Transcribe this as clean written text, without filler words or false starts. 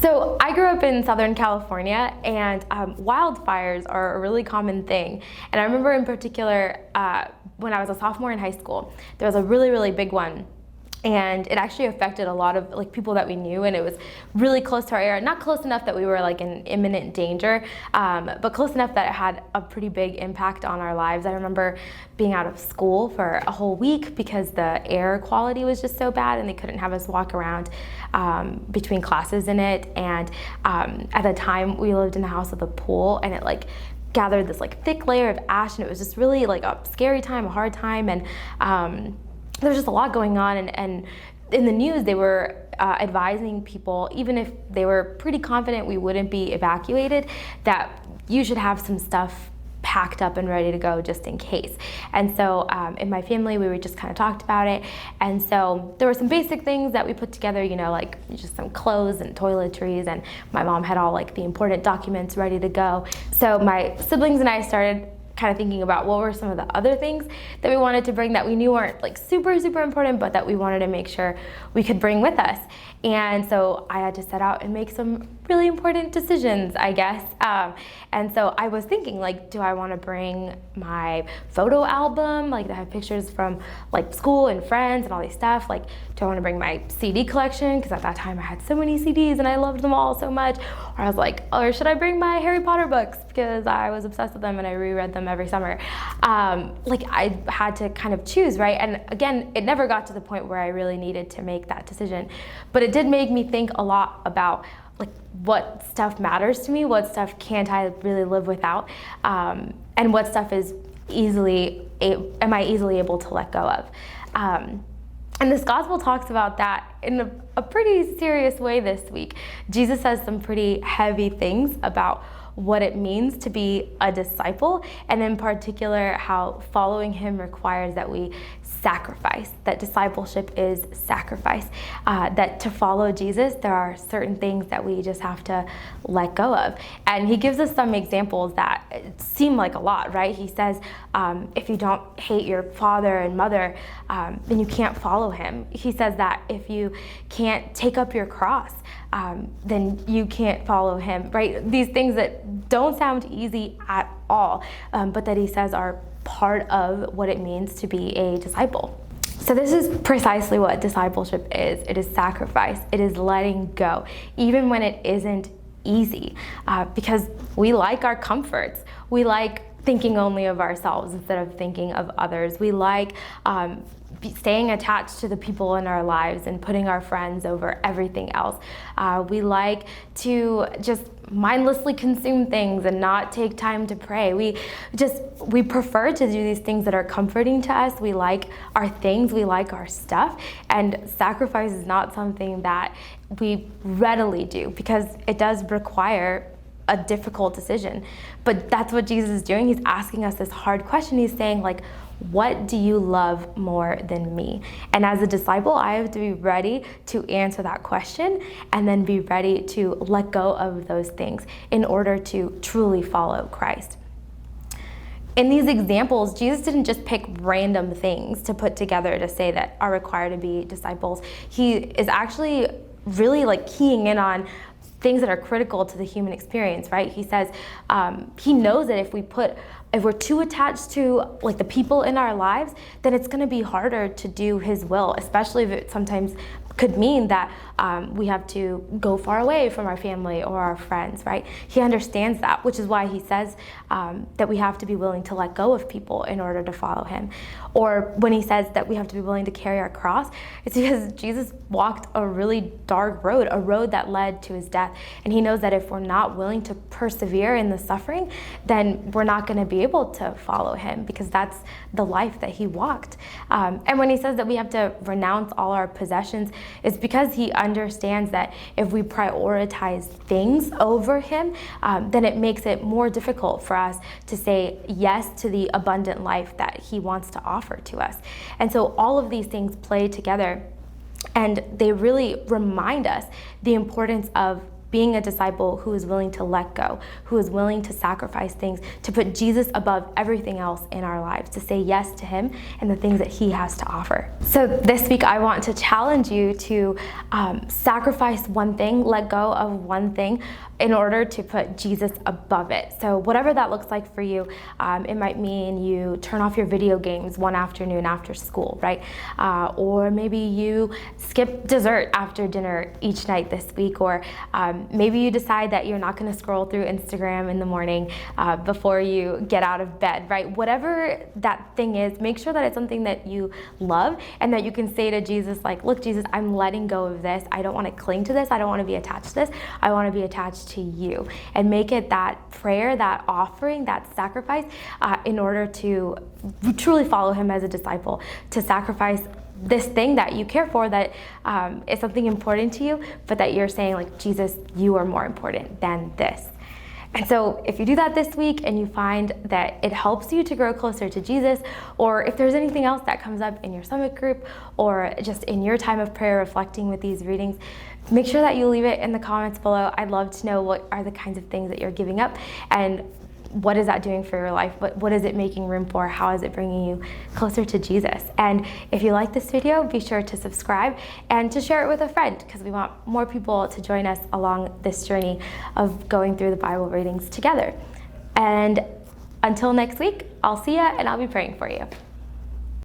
So I grew up in Southern California, and wildfires are a really common thing. And I remember in particular, when I was a sophomore in high school, there was a really, really big one. And it actually affected a lot of people that we knew, and it was really close to our area. Not close enough that we were in imminent danger, but close enough that it had a pretty big impact on our lives. I remember being out of school for a whole week because the air quality was just so bad, and they couldn't have us walk around between classes in it. And at the time, we lived in a house with a pool, and it gathered this thick layer of ash, and it was just really a scary time, a hard time, and there was just a lot going on, and in the news they were advising people, even if they were pretty confident we wouldn't be evacuated, that you should have some stuff packed up and ready to go just in case. And so in my family, we just kind of talked about it, and so there were some basic things that we put together, just some clothes and toiletries, and my mom had all the important documents ready to go. So my siblings and I started kind of thinking about what were some of the other things that we wanted to bring that we knew weren't super important, but that we wanted to make sure we could bring with us. And so I had to set out and make some really important decisions, I guess. And so I was thinking, do I want to bring my photo album, that have pictures from school and friends and all these stuff? Do I want to bring my CD collection? Because at that time I had so many CDs and I loved them all so much. Or I was or should I bring my Harry Potter books? Because I was obsessed with them and I reread them every summer. I had to kind of choose, right? And again, it never got to the point where I really needed to make that decision. But it did make me think a lot about what stuff matters to me, what stuff can't I really live without, and what stuff am I easily able to let go of. And this gospel talks about that in a pretty serious way this week. Jesus says some pretty heavy things about what it means to be a disciple, and in particular how following him requires that we sacrifice, that discipleship is sacrifice, that to follow Jesus there are certain things that we just have to let go of. And he gives us some examples that seem like a lot, right? He says if you don't hate your father and mother, then you can't follow him. He says that if you can't take up your cross, then you can't follow him, right? These things that don't sound easy at all, but that he says are part of what it means to be a disciple. So this is precisely what discipleship is. It is sacrifice. It is letting go, even when it isn't easy, because we like our comforts. We like thinking only of ourselves instead of thinking of others. We like staying attached to the people in our lives and putting our friends over everything else. We like to just mindlessly consume things and not take time to pray. We prefer to do these things that are comforting to us. We like our things, we like our stuff, and sacrifice is not something that we readily do because it does require a difficult decision. But that's what Jesus is doing. He's asking us this hard question. He's saying, what do you love more than me? And as a disciple, I have to be ready to answer that question and then be ready to let go of those things in order to truly follow Christ. In these examples, Jesus didn't just pick random things to put together to say that are required to be disciples. He is actually really keying in on things that are critical to the human experience, right? He says he knows that if we're too attached to the people in our lives, then it's going to be harder to do his will, especially if it sometimes could mean that we have to go far away from our family or our friends, right? He understands that, which is why he says that we have to be willing to let go of people in order to follow him. Or when he says that we have to be willing to carry our cross, it's because Jesus walked a really dark road, a road that led to his death. And he knows that if we're not willing to persevere in the suffering, then we're not going to be able to follow him, because that's the life that he walked. And when he says that we have to renounce all our possessions, it's because he understands that if we prioritize things over him, then it makes it more difficult for us to say yes to the abundant life that he wants to offer to us. And so all of these things play together, and they really remind us the importance of being a disciple who is willing to let go, who is willing to sacrifice things, to put Jesus above everything else in our lives, to say yes to him and the things that he has to offer. So this week I want to challenge you to sacrifice one thing, let go of one thing in order to put Jesus above it. So whatever that looks like for you, it might mean you turn off your video games one afternoon after school, right? Or maybe you skip dessert after dinner each night this week, or maybe you decide that you're not going to scroll through Instagram in the morning before you get out of bed, right? Whatever that thing is, make sure that it's something that you love and that you can say to Jesus, like, look, Jesus, I'm letting go of this. I don't want to cling to this. I don't want to be attached to this. I want to be attached to you. And make it that prayer, that offering, that sacrifice in order to truly follow him as a disciple, to sacrifice this thing that you care for, that is something important to you, but that you're saying, like, Jesus, you are more important than this. And so if you do that this week and you find that it helps you to grow closer to Jesus, or if there's anything else that comes up in your summit group or just in your time of prayer reflecting with these readings, make sure that you leave it in the comments below. I'd love to know what are the kinds of things that you're giving up, and what is that doing for your life? What is it making room for? How is it bringing you closer to Jesus? And if you like this video, be sure to subscribe and to share it with a friend, because we want more people to join us along this journey of going through the Bible readings together. And until next week, I'll see ya and I'll be praying for you.